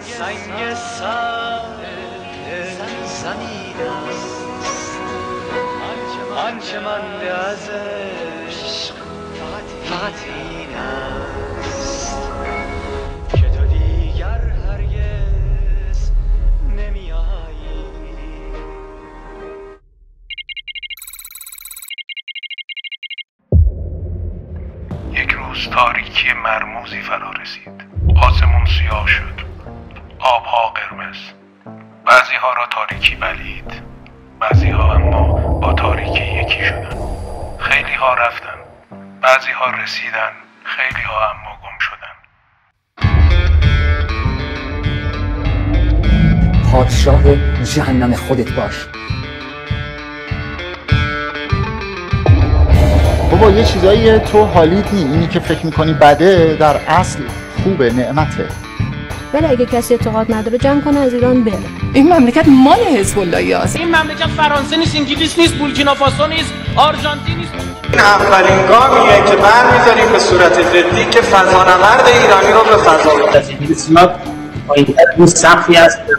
سنگ سر زمین است آنچه مانده از عشق فقط این است که تو دیگر هرگز نمی آیی. یک روز تاریکی مرموزی فرا رسید. آسمون سیاه شد، آبها قرمز. بعضی ها را تاریکی بلید، بعضی ها اما با تاریکی یکی شدن. خیلی ها رفتن، بعضی ها رسیدن، خیلی ها اما گم شدن. پادشاه جهنم خودت باش. بابا یه چیزایی تو حالیت نی، اینی که فکر میکنی بده در اصل خوبه، نعمته. ولی اگه کسی اعتقاد نداره جمع کنه از ایران بره. این مملکت مال حزب اللهی است. این مملکت فرانسه نیست، انگلیس نیست، بورکینافاسو نیست، آرژانتین نیست. این اولین گامیه که برمی‌داریم به صورت جدی که فضانورد ایرانی رو به فضا ببریم. از انگلیسی‌ها پایین‌ترین سقفی است که